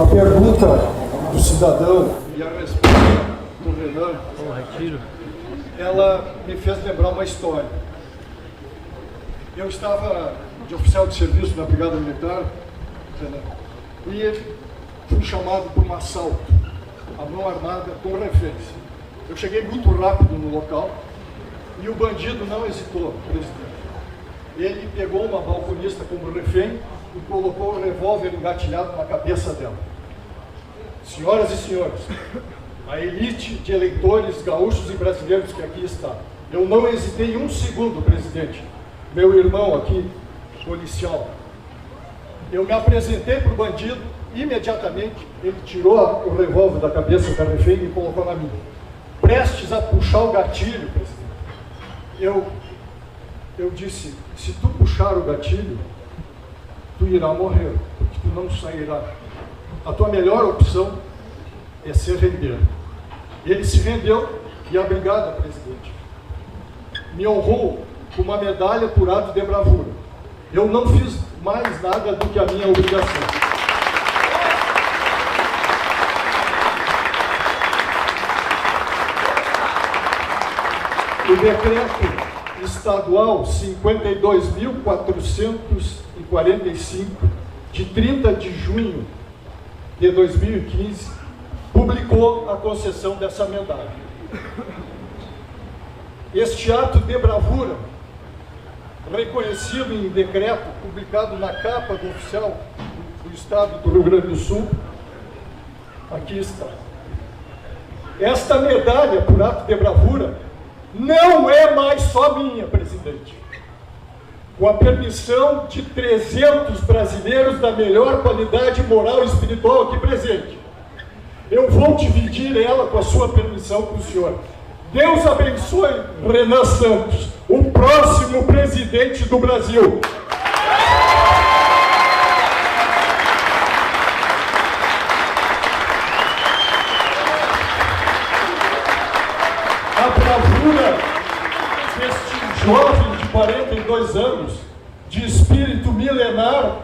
A pergunta do cidadão e a resposta do Renan, ela me fez lembrar uma história. Eu estava de oficial de serviço na Brigada Militar, Renan, e fui chamado por um assalto à mão armada com reféns. Eu cheguei muito rápido no local e o bandido não hesitou, presidente. Ele pegou uma balconista como refém e colocou o revólver engatilhado na cabeça dela. Senhoras e senhores, a elite de eleitores gaúchos e brasileiros que aqui está, eu não hesitei um segundo, presidente. Meu irmão aqui, policial, eu me apresentei para o bandido, imediatamente ele tirou o revólver da cabeça da refém e colocou na minha. Prestes a puxar o gatilho, presidente, eu disse, se tu puxar o gatilho, tu irá morrer, porque tu não sairá. A tua melhor opção é se render. Ele se rendeu e a brigada, presidente, me honrou com uma medalha por ato de bravura. Eu não fiz mais nada do que a minha obrigação. O decreto estadual 52.445, de 30 de junho de 2015, publicou a concessão dessa medalha. Este ato de bravura, reconhecido em decreto, publicado na capa do oficial do Estado do Rio Grande do Sul, aqui está. Esta medalha por ato de bravura não é mais só minha, presidente. Com a permissão de 300 brasileiros da melhor qualidade moral e espiritual aqui presente, eu vou dividir ela, com a sua permissão, com o senhor. Deus abençoe Renan Santos, o próximo presidente do Brasil. A bravura deste jovem de 42 anos, de espírito milenar,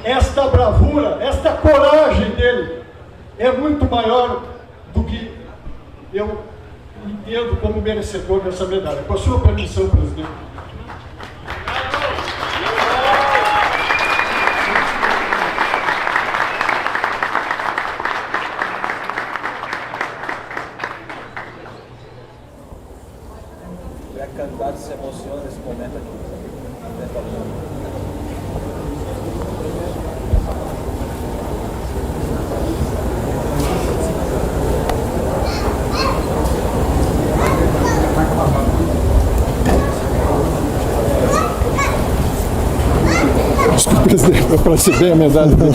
esta bravura, esta coragem dele, é muito maior do que eu entendo como merecedor dessa medalha. Com a sua permissão, presidente. O candidato se emociona nesse momento aqui. Presidente, para receber a medalha dele.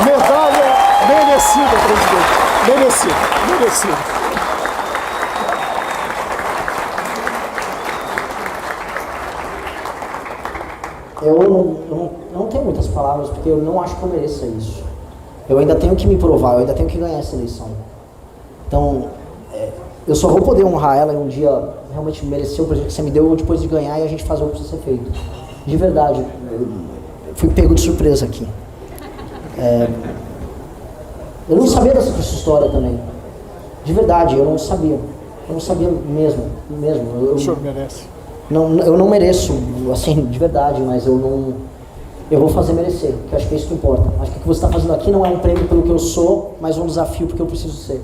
Medalha merecida, presidente. Merecida, merecida. Eu não tenho muitas palavras, porque eu não acho que eu mereça isso. Eu ainda tenho que me provar, eu ainda tenho que ganhar essa eleição. Então, eu só vou poder honrar ela e um dia realmente merecer o presente que você me deu depois de ganhar e a gente fazer o que precisa ser feito. De verdade, eu fui pego de surpresa aqui. Eu não sabia dessa história também. De verdade, eu não sabia. Eu não sabia mesmo. O senhor merece. Eu não mereço, assim, de verdade, mas eu vou fazer merecer, que eu acho que é isso que importa. Acho que o que você está fazendo aqui não é um prêmio pelo que eu sou, mas um desafio porque eu preciso ser.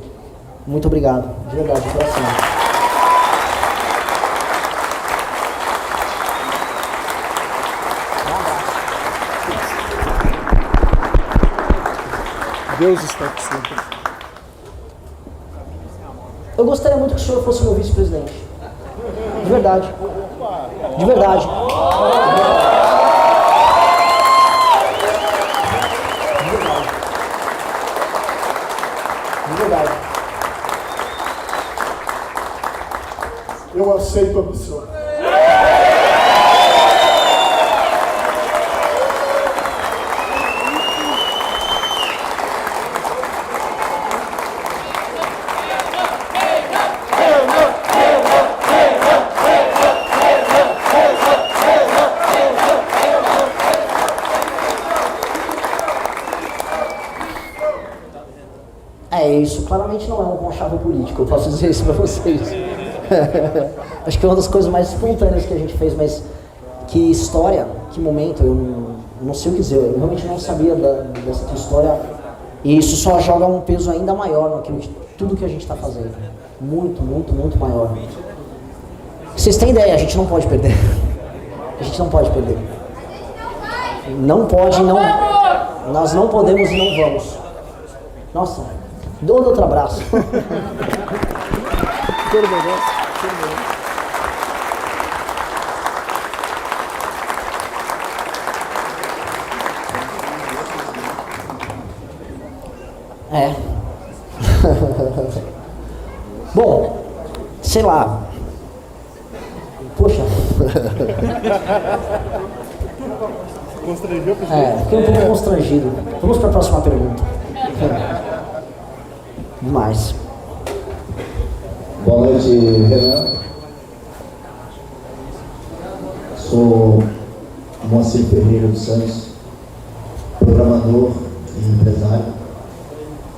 Muito obrigado, de verdade, de coração. Deus está com você. Eu gostaria muito que o senhor fosse meu vice-presidente. De verdade. De verdade. De verdade. Eu aceito a missão. Isso claramente não é um conchável político, eu posso dizer isso pra vocês. Acho que é uma das coisas mais espontâneas que a gente fez, mas que história, que momento, eu não sei o que dizer, eu realmente não sabia dessa tua história, e isso só joga um peso ainda maior naquilo tudo que a gente está fazendo, muito, muito, muito maior. Vocês têm ideia, a gente não pode perder, a gente não pode perder, não pode, não, nós não podemos e não vamos. Nossa, dou outro abraço. Tudo bem, né? Tudo bem. Bom, sei lá. Poxa. Constrangeu, fiquei um pouco constrangido. Vamos para a próxima pergunta. Demais. Boa noite, Renan. Sou Moacir Ferreira dos Santos, programador e empresário.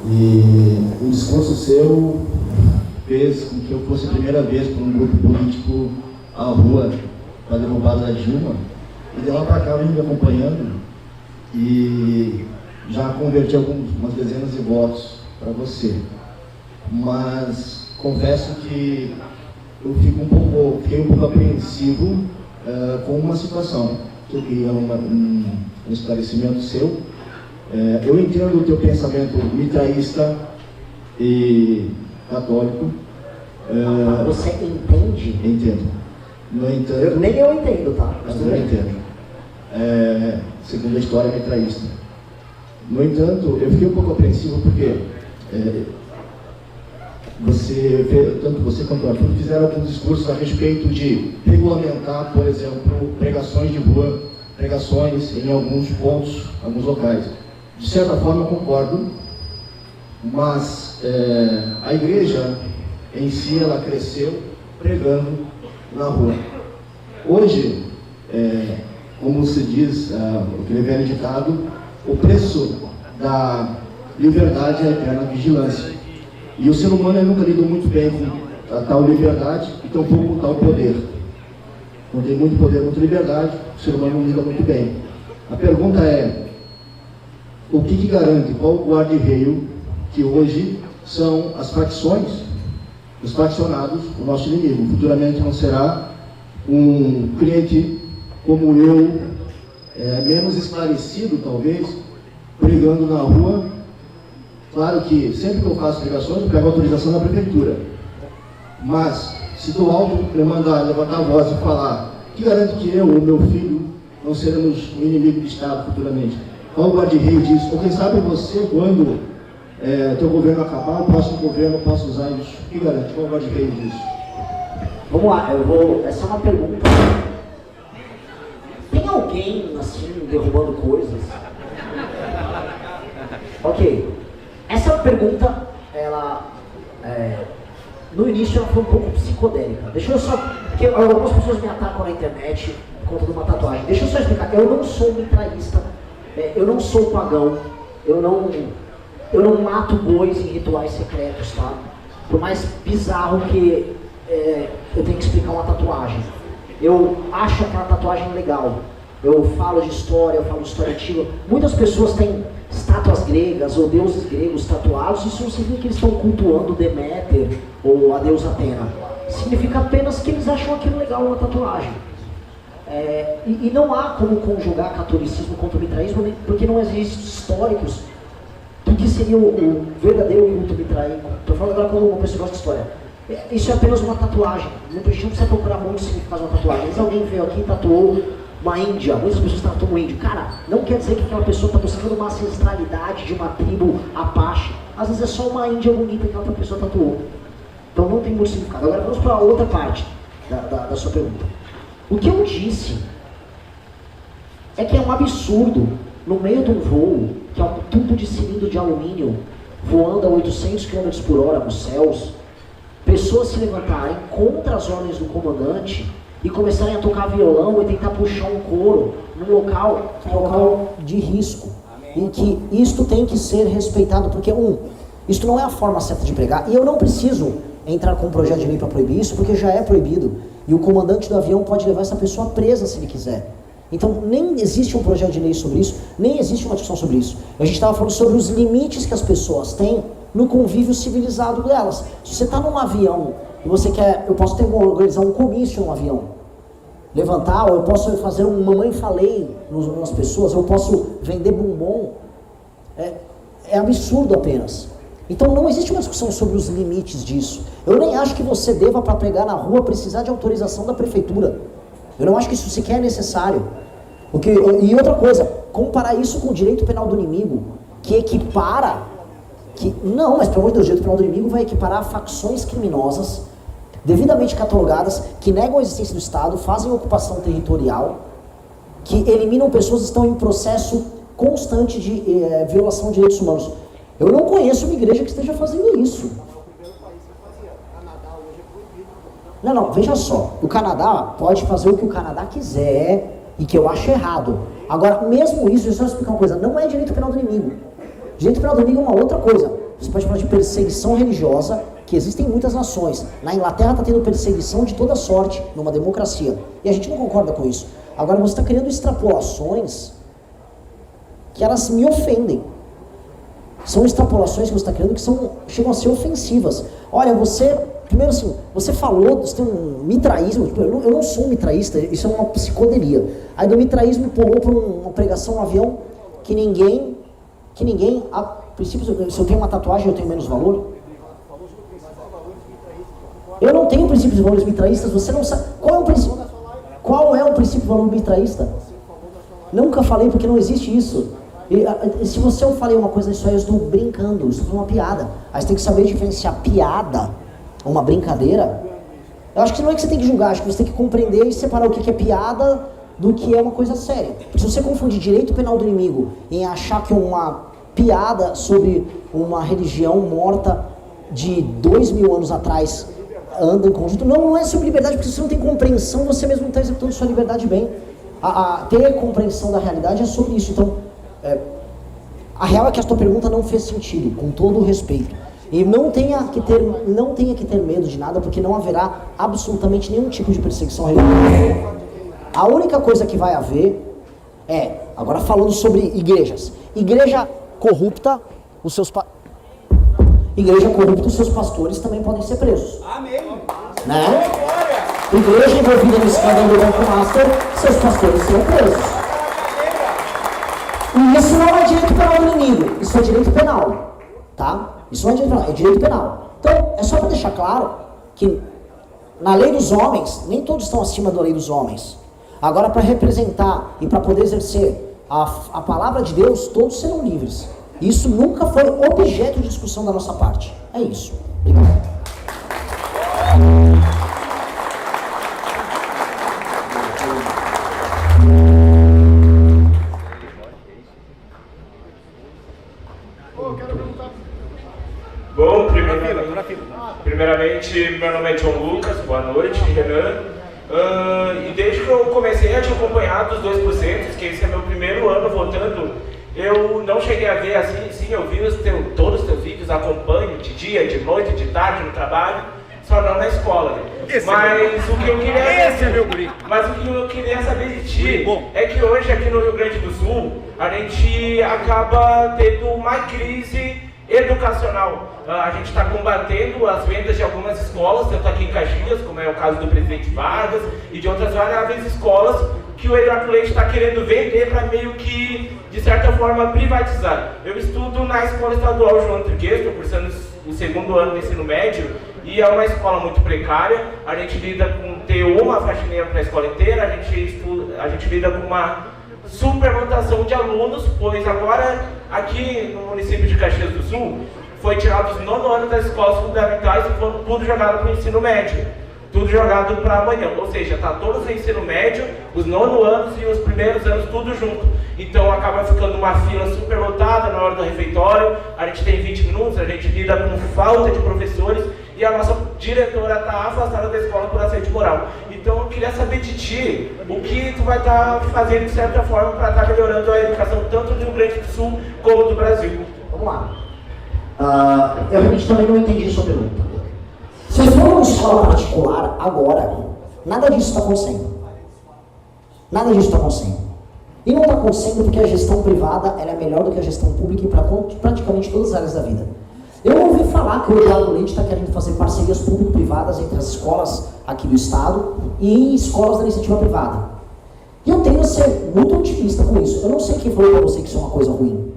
E um discurso seu fez com que eu fosse a primeira vez para um grupo político à rua para a derrubada da Dilma. E de lá para cá eu vim me acompanhando e já converti algumas dezenas de votos para você. Mas confesso que eu fiquei um pouco apreensivo com uma situação que eu queria um esclarecimento seu. Eu entendo o teu pensamento mitraísta e católico. Você entende? Entendo. No entanto, Nem eu entendo, tá? mas eu entendo. Segundo a história mitraísta. No entanto, eu fiquei um pouco apreensivo porque tanto você quanto o Arthur fizeram alguns discursos a respeito de regulamentar, por exemplo, pregações de rua, pregações em alguns pontos, alguns locais. De certa forma, eu concordo, mas a igreja em si, ela cresceu pregando na rua. Hoje, como se diz, aquele velho ditado, o preço da liberdade é a eterna vigilância. E o ser humano nunca lidou muito bem com a tal liberdade e tampouco com tal poder. Quando tem muito poder, muita liberdade, o ser humano não lida muito bem. A pergunta é, o que garante, qual o guarda-reio que hoje são as facções, os faccionados, o nosso inimigo? Futuramente não será um crente como eu, menos esclarecido talvez, brigando na rua. Claro que sempre que eu faço pregações eu pego autorização da prefeitura, mas se do alto eu mandar levantar a voz e falar, que garante que eu ou meu filho não seremos um inimigo do Estado futuramente? Qual o guarda-reio disso? Ou quem sabe você, quando teu governo acabar, o próximo governo possa usar isso? Que garante? Qual o guarda-reio disso? Vamos lá, essa é uma pergunta. Tem alguém assim derrubando coisas? Ok. Essa pergunta, no início ela foi um pouco psicodélica. Deixa eu só, porque algumas pessoas me atacam na internet por conta de uma tatuagem. Deixa eu só explicar. Eu não sou mitraísta, eu não sou pagão, eu não mato bois em rituais secretos, tá? Por mais bizarro que eu tenho que explicar uma tatuagem. Eu acho aquela tatuagem legal. Eu falo de história, eu falo de história antiga. Muitas pessoas têm estátuas gregas ou deuses gregos tatuados. Isso não significa que eles estão cultuando Deméter ou a deusa Atena. Significa apenas que eles acham aquilo legal na tatuagem. E não há como conjugar catolicismo contra o mitraísmo, porque não existem históricos do que seria o verdadeiro culto mitraíco. Estou falando agora como uma pessoa gosta de história. Isso é apenas uma tatuagem. A gente não precisa procurar muito o significado de uma tatuagem. Mas alguém veio aqui e tatuou uma índia, muitas pessoas tatuam um índio. Cara, não quer dizer que aquela pessoa está buscando uma ancestralidade de uma tribo Apache. Às vezes é só uma índia bonita que a outra pessoa tatuou. Então não tem muito significado. Agora vamos para a outra parte da sua pergunta. O que eu disse é que é um absurdo, no meio de um voo, que é um tubo de cilindro de alumínio, voando a 800 km por hora nos céus, pessoas se levantarem contra as ordens do comandante e começarem a tocar violão e tentar puxar um coro num local de risco, em que isto tem que ser respeitado, porque Isso não é a forma certa de pregar. E eu não preciso entrar com um projeto de lei para proibir isso, porque já é proibido. E o comandante do avião pode levar essa pessoa presa se ele quiser. Então, nem existe um projeto de lei sobre isso, nem existe uma discussão sobre isso. A gente estava falando sobre os limites que as pessoas têm no convívio civilizado delas. Se você está num avião e você quer, eu posso organizar um comício no avião, levantar, ou eu posso fazer um mamãe falei nas pessoas, eu posso vender bombom, é absurdo apenas. Então não existe uma discussão sobre os limites disso. Eu nem acho que você deva, para pregar na rua, precisar de autorização da prefeitura. Eu não acho que isso sequer é necessário. E outra coisa, comparar isso com o direito penal do inimigo, que equipara, não, mas pelo amor de Deus, o direito penal do inimigo vai equiparar facções criminosas, devidamente catalogadas, que negam a existência do Estado, fazem ocupação territorial, que eliminam pessoas que estão em processo constante de violação de direitos humanos. Eu não conheço uma igreja que esteja fazendo isso. Não, veja só, o Canadá pode fazer o que o Canadá quiser e que eu acho errado. Agora, mesmo isso, deixa eu explicar uma coisa, não é direito penal do inimigo. Direito penal do inimigo é uma outra coisa. Você pode falar de perseguição religiosa, que existem em muitas nações. Na Inglaterra está tendo perseguição de toda sorte, numa democracia. E a gente não concorda com isso. Agora, você está criando extrapolações que elas me ofendem. São extrapolações que você está criando que chegam a ser ofensivas. Olha, primeiro assim, você falou, você tem um mitraísmo, eu não sou um mitraísta, isso é uma psicodelia. Aí do mitraísmo empurrou para uma pregação no avião que ninguém, a princípio, se eu tenho uma tatuagem eu tenho menos valor? Eu não tenho princípios de valores mitraístas, você não sabe. Qual é o princípio de valor mitraísta? Nunca falei porque não existe isso. E se eu falei uma coisa, isso aí eu estou brincando, eu estou fazendo uma piada. Aí você tem que saber diferenciar piada, uma brincadeira. Eu acho que não é que você tem que julgar, acho que você tem que compreender e separar o que é piada do que é uma coisa séria. Porque se você confunde direito penal do inimigo em achar que uma piada sobre uma religião morta de 2000 anos atrás anda em conjunto, não é sobre liberdade, porque se você não tem compreensão, você mesmo não está executando sua liberdade bem. Ter compreensão da realidade é sobre isso. Então, a real é que a sua pergunta não fez sentido, com todo o respeito. E não tenha que ter medo de nada, porque não haverá absolutamente nenhum tipo de perseguição religiosa. A única coisa que vai haver agora falando sobre igrejas. Igreja corrupta, os seus pastores também podem ser presos. Amém. Né? Igreja envolvida no escândalo do Banco Master, seus pastores serão presos. E isso não é direito penal do inimigo, isso é direito penal, tá? Isso não é direito penal, é direito penal. Então, é só para deixar claro que na lei dos homens, nem todos estão acima da lei dos homens. Agora, para representar e para poder exercer a palavra de Deus, todos serão livres. Isso nunca foi objeto de discussão da nossa parte. É isso. Obrigado. Bom, primeiramente, meu nome é John Lucas, boa noite, Renan. E desde que eu comecei a te acompanhar dos 2%, que esse é meu primeiro ano votando, eu não cheguei a ver assim, sim, eu vi todos os teus vídeos, acompanho de dia, de noite, de tarde no trabalho, só não na escola. Né? Mas o que eu queria saber de ti é que hoje aqui no Rio Grande do Sul a gente acaba tendo uma crise educacional. A gente está combatendo as vendas de algumas escolas, tanto aqui em Caxias, como é o caso do Presidente Vargas, e de outras várias escolas que o Eduardo Leite está querendo vender para meio que, de certa forma, privatizar. Eu estudo na Escola Estadual João Triqueiro, estou cursando o segundo ano do ensino médio, e é uma escola muito precária. A gente lida com ter uma faxineira para a escola inteira, a gente lida com uma superlotação de alunos, pois agora, aqui no município de Caxias do Sul, foi tirado os 9º ano das escolas fundamentais e foram tudo jogado para o ensino médio. Tudo jogado para amanhã, ou seja, está todos no ensino médio, os 9º anos e os primeiros anos tudo junto. Então acaba ficando uma fila super lotada na hora do refeitório, a gente tem 20 minutos, a gente lida com falta de professores e a nossa diretora está afastada da escola por assédio moral. Então eu queria saber de ti, o que tu vai estar fazendo de certa forma para estar melhorando a educação tanto do Rio Grande do Sul como do Brasil. Vamos lá. Eu realmente também não entendi sua pergunta. Se eu for uma escola particular agora, nada disso está acontecendo. Nada disso está acontecendo. E não está acontecendo porque a gestão privada ela é melhor do que a gestão pública para praticamente todas as áreas da vida. Eu ouvi falar que o Eduardo Leite está querendo fazer parcerias público-privadas entre as escolas aqui do estado e escolas da iniciativa privada. E eu tenho a ser muito otimista com isso. Eu não sei quem falou para você que isso é uma coisa ruim.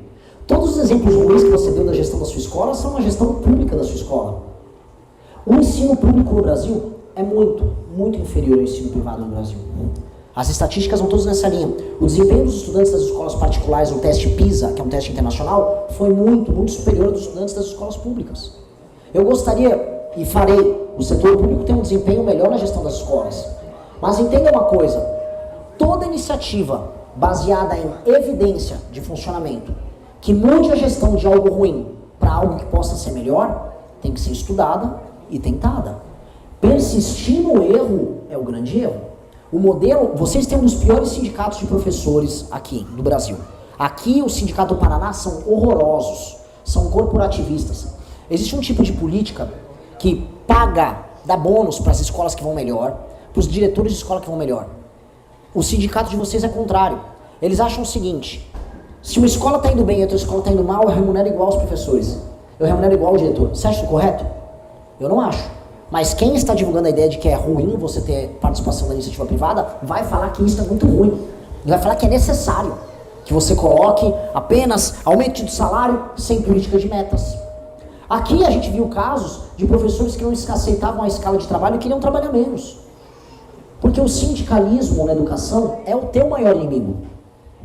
Todos os exemplos ruins que você deu da gestão da sua escola são uma gestão pública da sua escola. O ensino público no Brasil é muito inferior ao ensino privado no Brasil. As estatísticas vão todas nessa linha. O desempenho dos estudantes das escolas particulares no teste PISA, que é um teste internacional, foi muito superior ao dos estudantes das escolas públicas. Eu gostaria, e farei, o setor público tem um desempenho melhor na gestão das escolas. Mas entenda uma coisa, toda iniciativa baseada em evidência de funcionamento, que mude a gestão de algo ruim para algo que possa ser melhor, tem que ser estudada e tentada. Persistir no erro é o grande erro. O modelo, vocês têm um dos piores sindicatos de professores aqui do Brasil. Aqui o Sindicato do Paraná são horrorosos, são corporativistas. Existe um tipo de política que dá bônus para as escolas que vão melhor, para os diretores de escola que vão melhor. O sindicato de vocês é contrário. Eles acham o seguinte, se uma escola está indo bem e outra escola está indo mal, eu remunero igual os professores. Eu remunero igual o diretor. Você acha isso correto? Eu não acho. Mas quem está divulgando a ideia de que é ruim você ter participação da iniciativa privada, vai falar que isso é muito ruim. E vai falar que é necessário que você coloque apenas aumento de salário sem política de metas. Aqui a gente viu casos de professores que não aceitavam a escala de trabalho e queriam trabalhar menos. Porque o sindicalismo na educação é o teu maior inimigo.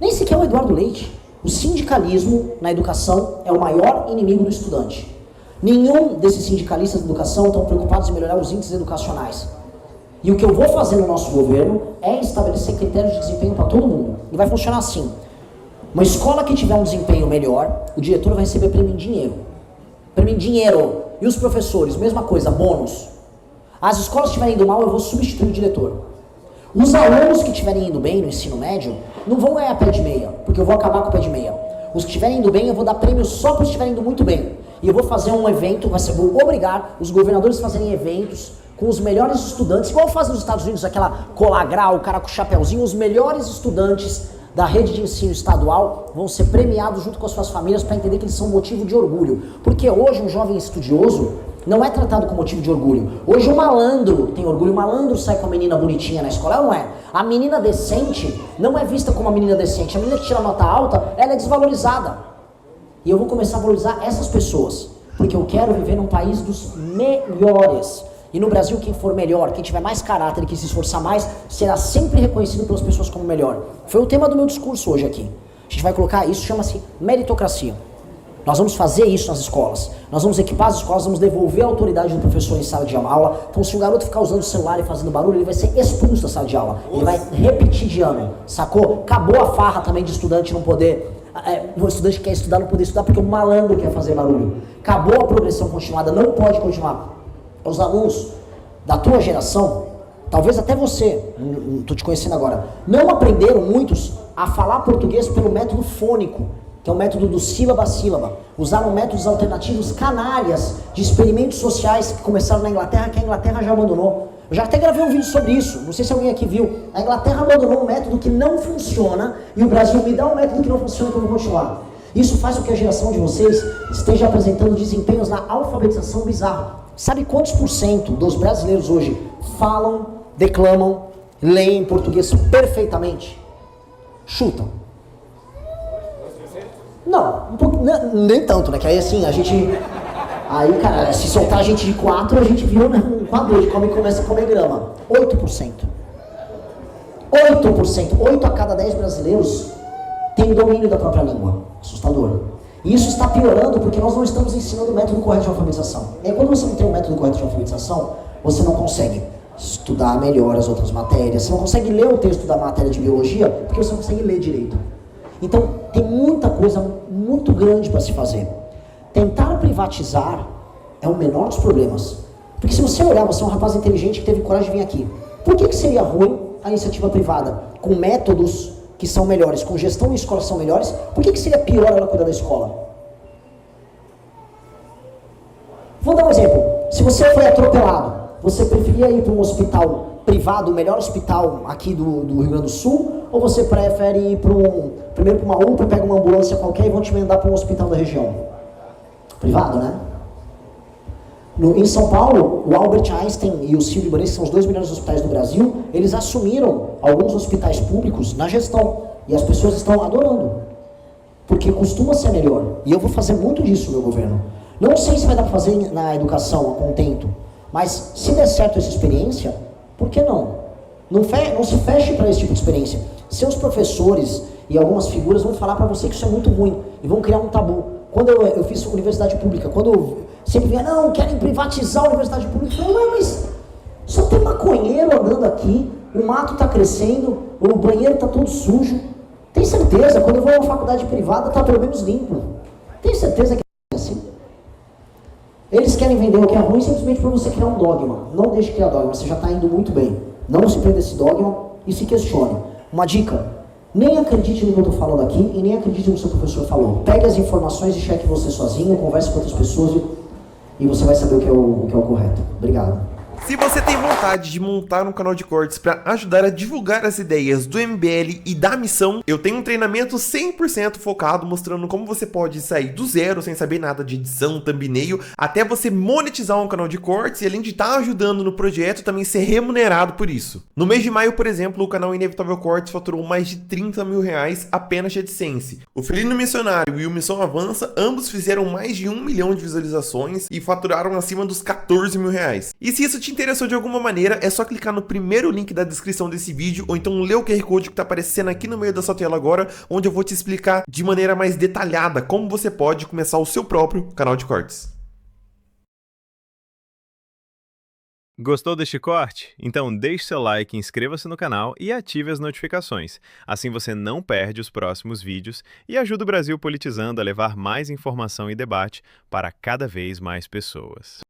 Nem sequer o Eduardo Leite. O sindicalismo na educação é o maior inimigo do estudante. Nenhum desses sindicalistas de educação estão preocupados em melhorar os índices educacionais. E o que eu vou fazer no nosso governo é estabelecer critérios de desempenho para todo mundo. E vai funcionar assim. Uma escola que tiver um desempenho melhor, o diretor vai receber prêmio em dinheiro. Prêmio em dinheiro. E os professores, mesma coisa, bônus. As escolas que estiverem indo mal, eu vou substituir o diretor. Os alunos que estiverem indo bem no ensino médio, não vão ganhar pé de meia, porque eu vou acabar com o pé de meia. Os que estiverem indo bem, eu vou dar prêmio só para os que estiverem indo muito bem. E eu vou fazer um evento, vou obrigar os governadores a fazerem eventos com os melhores estudantes, igual faz nos Estados Unidos, aquela colagral, o cara com o chapéuzinho, os melhores estudantes da rede de ensino estadual vão ser premiados junto com as suas famílias para entender que eles são motivo de orgulho. Porque hoje um jovem estudioso não é tratado com motivo de orgulho. Hoje o malandro tem orgulho, o malandro sai com a menina bonitinha na escola, não é? A menina decente não é vista como a menina decente, a menina que tira nota alta, ela é desvalorizada. E eu vou começar a valorizar essas pessoas, porque eu quero viver num país dos melhores. E no Brasil, quem for melhor, quem tiver mais caráter e quem se esforçar mais, será sempre reconhecido pelas pessoas como melhor. Foi o tema do meu discurso hoje aqui. A gente vai colocar isso, chama-se meritocracia. Nós vamos fazer isso nas escolas. Nós vamos equipar as escolas, vamos devolver a autoridade do professor em sala de aula. Então, se o garoto ficar usando o celular e fazendo barulho, ele vai ser expulso da sala de aula. Ele vai repetir de ano, sacou? Acabou a farra também de estudante não poder... O estudante que quer estudar não poder estudar porque o malandro quer fazer barulho. Acabou a progressão continuada, não pode continuar. Os alunos da tua geração, talvez até você, estou te conhecendo agora, não aprenderam muitos a falar português pelo método fônico, que é o método do sílaba a sílaba. Usaram métodos alternativos canalhas de experimentos sociais que começaram na Inglaterra, que a Inglaterra já abandonou. Eu já até gravei um vídeo sobre isso, não sei se alguém aqui viu. A Inglaterra abandonou um método que não funciona e o Brasil me dá um método que não funciona que eu vou continuar. Isso faz com que a geração de vocês esteja apresentando desempenhos na alfabetização bizarro. Sabe quantos % dos brasileiros hoje falam, declamam, leem português perfeitamente? Chutam. Não, um pouco, nem tanto, né? Que aí assim, a gente... Aí, cara, se soltar a gente de 4, a gente vira um quadro de como começa a comer grama. 8%. 8%. 8 a cada 10 brasileiros têm domínio da própria língua. Assustador. E isso está piorando porque nós não estamos ensinando o método correto de alfabetização. E aí, quando você não tem um método correto de alfabetização, você não consegue estudar melhor as outras matérias, você não consegue ler o texto da matéria de biologia, porque você não consegue ler direito. Então, tem muita coisa muito grande para se fazer. Tentar privatizar é o menor dos problemas. Porque se você olhar, você é um rapaz inteligente que teve coragem de vir aqui. Por que seria ruim a iniciativa privada? Com métodos que são melhores, com gestão em escolas que são melhores, por que seria pior ela cuidar da escola? Vou dar um exemplo. Se você foi atropelado, você preferia ir para um hospital privado, o melhor hospital aqui do Rio Grande do Sul, ou você prefere ir primeiro para uma UPA, pega uma ambulância qualquer e vão te mandar para um hospital da região? Privado, né? Em São Paulo, o Albert Einstein e o Sírio-Libanês, que são os 2 melhores hospitais do Brasil, eles assumiram alguns hospitais públicos na gestão. E as pessoas estão adorando. Porque costuma ser melhor. E eu vou fazer muito disso no meu governo. Não sei se vai dar para fazer na educação, a contento. Mas se der certo essa experiência, por que não? Não se feche para esse tipo de experiência. Seus professores e algumas figuras vão falar para você que isso é muito ruim. E vão criar um tabu. Quando eu fiz universidade pública, quando eu sempre vinha, não, querem privatizar a universidade pública. Eu falei, mas só tem maconheiro andando aqui, o mato está crescendo, o banheiro está todo sujo. Tem certeza, quando eu vou a uma faculdade privada, está pelo menos limpo. Tem certeza que é assim? Eles querem vender o que é ruim simplesmente para você criar um dogma. Não deixe criar dogma, você já está indo muito bem. Não se prenda esse dogma e se questione. Uma dica, nem acredite no que eu estou falando aqui e nem acredite no que o seu professor falou. Pegue as informações e cheque você sozinho, converse com outras pessoas e você vai saber o que é o correto. Obrigado. Se você tem vontade de montar um canal de cortes para ajudar a divulgar as ideias do MBL e da missão, eu tenho um treinamento 100% focado mostrando como você pode sair do zero sem saber nada de edição, thumbnail, até você monetizar um canal de cortes e além de estar ajudando no projeto, também ser remunerado por isso. No mês de maio, por exemplo, o canal Inevitável Cortes faturou mais de 30 mil reais apenas de AdSense. O Felino Missionário e o Missão Avança, ambos fizeram mais de 1 milhão de visualizações e faturaram acima dos 14 mil reais. E se isso te interessou de alguma maneira, é só clicar no primeiro link da descrição desse vídeo ou então ler o QR Code que está aparecendo aqui no meio da sua tela agora, onde eu vou te explicar de maneira mais detalhada como você pode começar o seu próprio canal de cortes. Gostou deste corte? Então deixe seu like, inscreva-se no canal e ative as notificações. Assim você não perde os próximos vídeos e ajuda o Brasil Politizando a levar mais informação e debate para cada vez mais pessoas.